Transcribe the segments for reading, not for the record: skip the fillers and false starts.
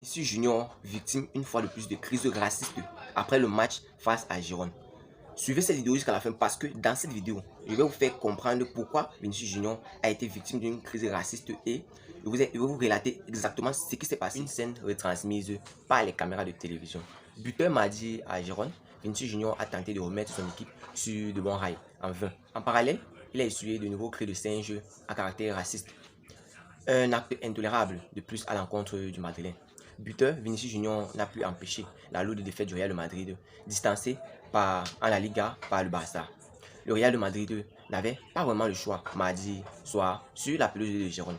Vinicius Junior victime une fois de plus de crise raciste après le match face à Girona. Suivez cette vidéo jusqu'à la fin parce que dans cette vidéo, je vais vous faire comprendre pourquoi Vinicius Junior a été victime d'une crise raciste et je vais vous relater exactement ce qui s'est passé. Une scène retransmise par les caméras de télévision. Buteur mardi à Girona, Vinicius Junior a tenté de remettre son équipe sur de bons rails en vain. En parallèle, il a essuyé de nouveaux cris de singe à caractère raciste. Un acte intolérable de plus à l'encontre du Madrilène. Buteur, Vinicius Junior n'a pu empêcher la lourde défaite du Real de Madrid, distancé en la Liga par le Barça. Le Real de Madrid n'avait pas vraiment le choix mardi soir sur la pelouse de Girona.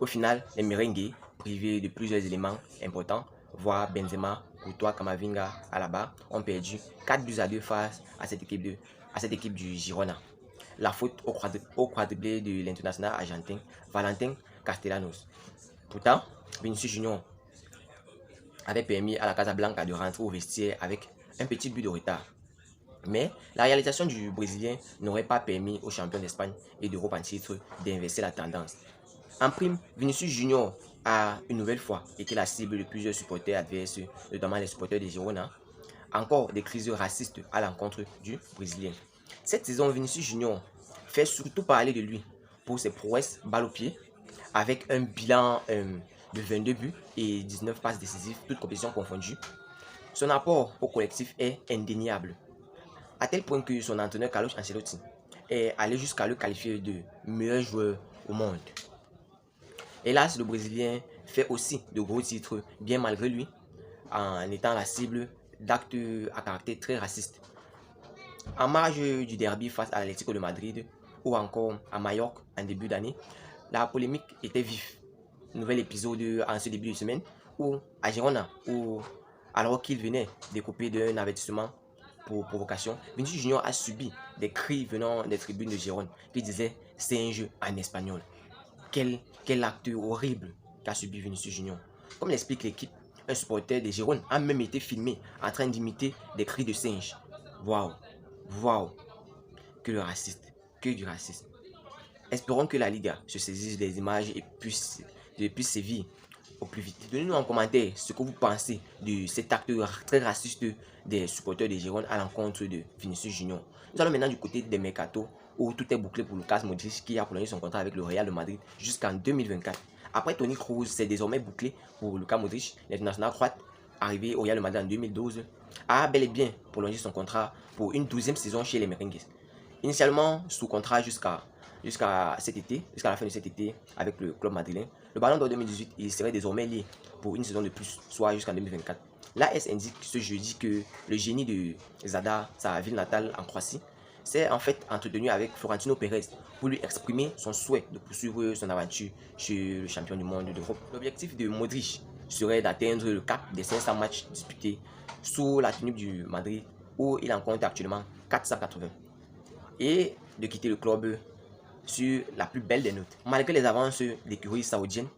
Au final, les merengues, privés de plusieurs éléments importants, voire Benzema, Courtois, Camavinga, Alaba, ont perdu 4-2 face à cette équipe du Girona. La faute au quadruplé de l'international argentin Valentin Castellanos. Pourtant, Vinicius Junior avait permis à la Casablanca de rentrer au vestiaire avec un petit but de retard. Mais la réalisation du Brésilien n'aurait pas permis aux champions d'Espagne et d'Europe en titre d'inverser la tendance. En prime, Vinicius Junior a une nouvelle fois été la cible de plusieurs supporters adverses, notamment les supporters de Girona. Encore des crises racistes à l'encontre du Brésilien. Cette saison, Vinicius Junior fait surtout parler de lui pour ses prouesses balle au pied, avec un bilan de 22 buts et 19 passes décisives, toutes compétitions confondues. Son apport au collectif est indéniable, à tel point que son entraîneur Carlo Ancelotti est allé jusqu'à le qualifier de meilleur joueur au monde. Hélas, le Brésilien fait aussi de gros titres, bien malgré lui, en étant la cible d'actes à caractère très raciste. En marge du derby face à l'Atlético de Madrid ou encore à Majorque en début d'année, la polémique était vive. Nouvel épisode en ce début de semaine où à Girona, alors qu'il venait découper d'un avertissement pour provocation, Vinicius Junior a subi des cris venant des tribunes de Girona qui disaient « c'est un jeu en espagnol ». Quel acte horrible qu'a subi Vinicius Junior. Comme l'explique l'équipe, un supporter de Girona a même été filmé en train d'imiter des cris de singe. Waouh, waouh, que le raciste, que du racisme. Espérons que la Liga se saisisse des images et puisse sévir au plus vite. Donnez-nous en commentaire ce que vous pensez de cet acte très raciste des supporters de Girona à l'encontre de Vinicius Junior. Nous allons maintenant du côté des mercato où tout est bouclé pour Lucas Modric qui a prolongé son contrat avec le Real de Madrid jusqu'en 2024. Après Toni Kroos, c'est désormais bouclé pour Lucas Modric, l'international croate arrivé au Real de Madrid en 2012, a bel et bien prolongé son contrat pour une 12e saison chez les Merengues. Initialement sous contrat jusqu'à cet été, jusqu'à la fin de cet été avec le club madrilène. Le Ballon d'Or 2018, il serait désormais lié pour une saison de plus, soit jusqu'en 2024. L'AS indique ce jeudi que le génie de Zadar, sa ville natale en Croatie, s'est en fait entretenu avec Florentino Pérez pour lui exprimer son souhait de poursuivre son aventure chez le champion du monde d'Europe. L'objectif de Modric serait d'atteindre le cap des 500 matchs disputés sous la tenue du Madrid où il en compte actuellement 480 et de quitter le club sur la plus belle des notes. Malgré les avances d'écuries saoudiennes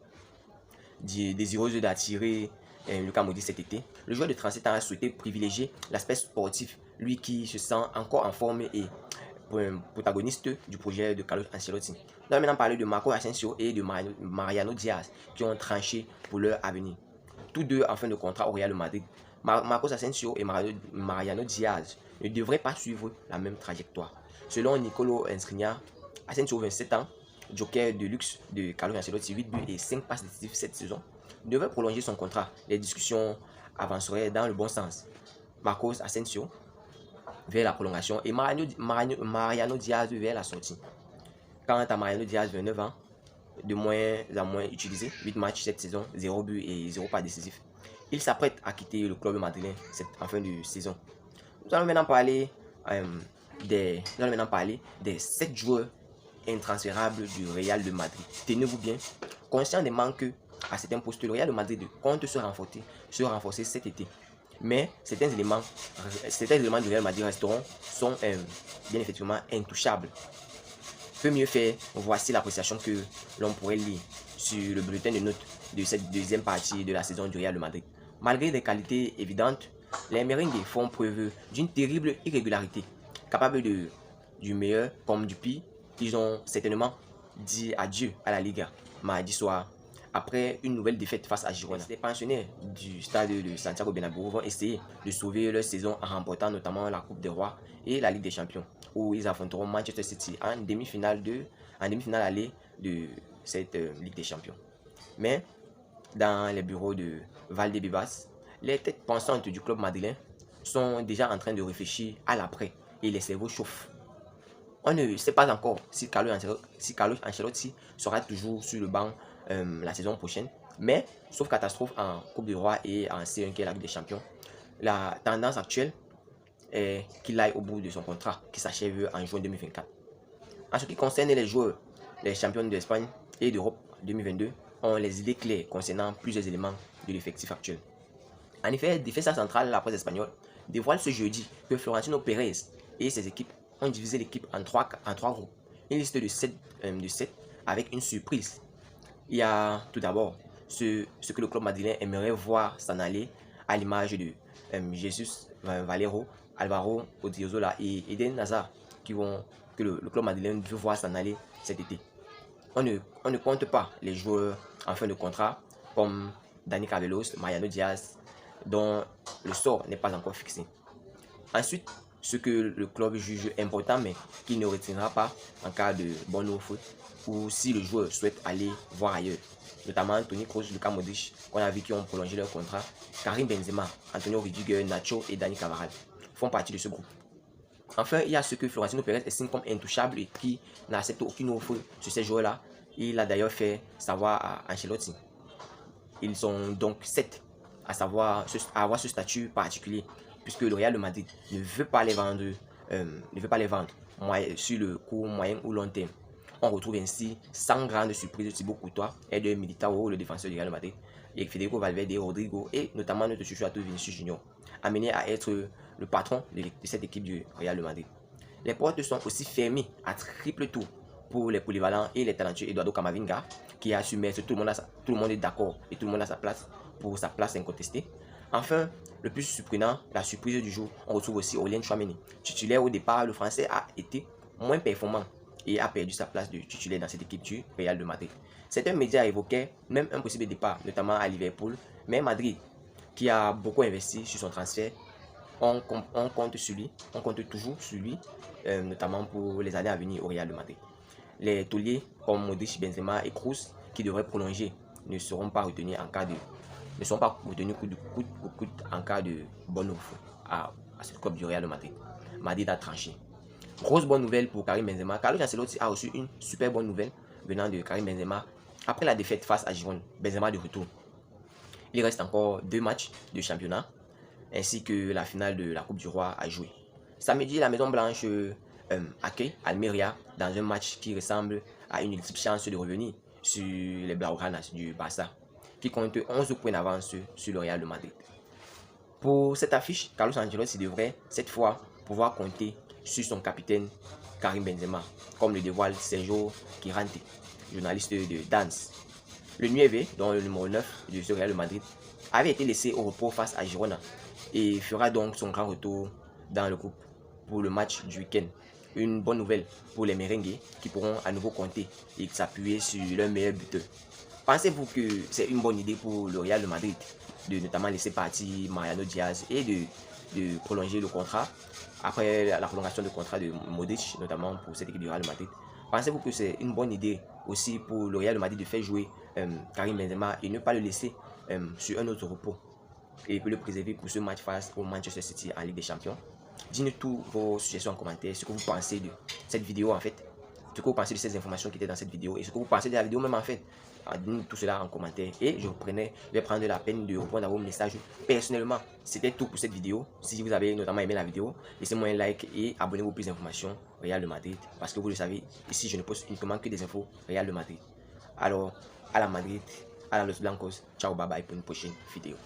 désireuses d'attirer Lucas Modric cet été, le joueur de 37 ans a souhaité privilégier l'aspect sportif, lui qui se sent encore en forme et protagoniste du projet de Carlo Ancelotti. Nous allons maintenant parler de Marco Asensio et de Mariano Diaz qui ont tranché pour leur avenir. Tous deux en fin de contrat au Real de Madrid. Marcos Asensio et Mariano Diaz ne devraient pas suivre la même trajectoire. Selon Nicolo Enstrigna, Asensio, 27 ans, joker de luxe de Carlo Ancelotti, 8 buts et 5 passes décisives cette saison, devrait prolonger son contrat. Les discussions avanceraient dans le bon sens. Marcos Asensio vers la prolongation et Mariano Diaz vers la sortie. Quant à Mariano Diaz, 29 ans, de moins en moins utilisé, 8 matchs cette saison, 0 but et 0 pas décisif. Il s'apprête à quitter le club madrilène en fin de saison. Nous allons maintenant parler des 7 joueurs intransférables du Real de Madrid. Tenez-vous bien, conscient des manques à certains postes, le Real de Madrid compte se renforcer cet été. Mais certains éléments du Real Madrid sont bien effectivement intouchables. Peu mieux faire, voici l'appréciation que l'on pourrait lire sur le bulletin de notes de cette deuxième partie de la saison du Real de Madrid. Malgré des qualités évidentes, les merengues font preuve d'une terrible irrégularité. Capables du meilleur comme du pire, ils ont certainement dit adieu à la Liga mardi soir après une nouvelle défaite face à Girona. Les pensionnaires du stade de Santiago Bernabéu vont essayer de sauver leur saison en remportant notamment la Coupe des Rois et la Ligue des Champions, où ils affronteront Manchester City en demi-finale allée de cette Ligue des Champions. Mais dans les bureaux de Valdebebas, les têtes pensantes du club madrilène sont déjà en train de réfléchir à l'après et les cerveaux chauffent. On ne sait pas encore si Carlo Ancelotti sera toujours sur le banc la saison prochaine, mais sauf catastrophe en Coupe du Roi et en C1 qui est la Ligue des Champions, la tendance actuelle est qu'il aille au bout de son contrat qui s'achève en juin 2024. En ce qui concerne les joueurs, les champions d'Espagne et d'Europe 2022 ont les idées claires concernant plusieurs éléments de l'effectif actuel. En effet, Defensa Central, la presse espagnole, dévoile ce jeudi que Florentino Pérez et ses équipes ont divisé l'équipe en trois groupes. Une liste de 7 avec une surprise. Il y a tout d'abord ce que le club madrilène aimerait voir s'en aller à l'image de Jesus Valero, Alvaro Odriozola et Eden Hazard que le club madrilène veut voir s'en aller cet été. On ne compte pas les joueurs en fin de contrat comme Dani Ceballos, Mariano Diaz, dont le sort n'est pas encore fixé. Ensuite, ce que le club juge important mais qu'il ne retiendra pas en cas de bonne offre ou si le joueur souhaite aller voir ailleurs, notamment Toni Kroos, Luka Modric, qu'on a vu qui ont prolongé leur contrat, Karim Benzema, Antonio Rudiger, Nacho et Dani Carvajal font partie de ce groupe. Enfin, il y a ce que Florentino Pérez estime comme intouchable et qui n'accepte aucune offre sur ces joueurs-là. Il a d'ailleurs fait savoir à Ancelotti. Ils sont donc 7 à avoir ce statut particulier, puisque le Real de Madrid ne veut pas les vendre, sur le court, moyen ou long terme. On retrouve ainsi sans grande surprise Thibaut Courtois, Eder Militao, le défenseur du Real de Madrid, et Federico Valverde, Rodrigo et notamment notre chouchouato Vinicius Junior, amené à être le patron de cette équipe du Real de Madrid. Les portes sont aussi fermées à triple tour pour les polyvalents et les talentueux Eduardo Camavinga, qui a su mettre tout le monde est d'accord et tout le monde a sa place pour sa place incontestée. Enfin, le plus surprenant, la surprise du jour, on retrouve aussi Aurélien Tchouaméni. Titulaire au départ, le Français a été moins performant et a perdu sa place de titulaire dans cette équipe du Real de Madrid. Certains médias évoquaient même un possible départ, notamment à Liverpool, mais Madrid, qui a beaucoup investi sur son transfert, on compte toujours sur lui, notamment pour les années à venir au Real de Madrid. Les tauliers comme Modric, Benzema et Kroos, qui devraient prolonger, ne seront pas retenus coûte que coûte en cas de bonne offre à ce club du Real de Madrid. Madrid a tranché. Grosse bonne nouvelle pour Karim Benzema. Carlo Ancelotti a reçu une super bonne nouvelle venant de Karim Benzema. Après la défaite face à Girona, Benzema de retour. Il reste encore 2 matchs de championnat ainsi que la finale de la Coupe du Roi à jouer. Samedi, la Maison Blanche accueille Almeria dans un match qui ressemble à une ultime chance de revenir sur les Blaugranas du Barça, qui compte 11 points d'avance sur le Real de Madrid. Pour cette affiche, Carlos Ancelotti devrait cette fois pouvoir compter sur son capitaine Karim Benzema, comme le dévoile Sergio Quirante, journaliste de Dance. Le 9, dont le numéro 9 de ce Real de Madrid, avait été laissé au repos face à Girona et fera donc son grand retour dans le groupe pour le match du week-end. Une bonne nouvelle pour les merengues qui pourront à nouveau compter et s'appuyer sur leur meilleur buteur. Pensez-vous que c'est une bonne idée pour le Real de Madrid de notamment laisser partir Mariano Diaz et de prolonger le contrat après la prolongation de contrat de Modric, notamment pour cette équipe du Real de Madrid? Pensez-vous que c'est une bonne idée aussi pour le Real de Madrid de faire jouer Karim Benzema et ne pas le laisser sur un autre repos et le préserver pour ce match face au Manchester City en Ligue des Champions? Dites-nous toutes vos suggestions en commentaire, ce que vous pensez de cette vidéo en fait, ce que vous pensez de ces informations qui étaient dans cette vidéo et ce que vous pensez de la vidéo même en fait. Dites-nous tout cela en commentaire et je vais prendre la peine de répondre à vos messages personnellement. C'était tout pour cette vidéo. Si vous avez notamment aimé la vidéo, laissez-moi un like et abonnez-vous pour plus d'informations Real de Madrid. Parce que vous le savez, ici je ne poste uniquement que des infos Real de Madrid. Alors, à la Madrid, à la Los Blancos, ciao, bye bye pour une prochaine vidéo.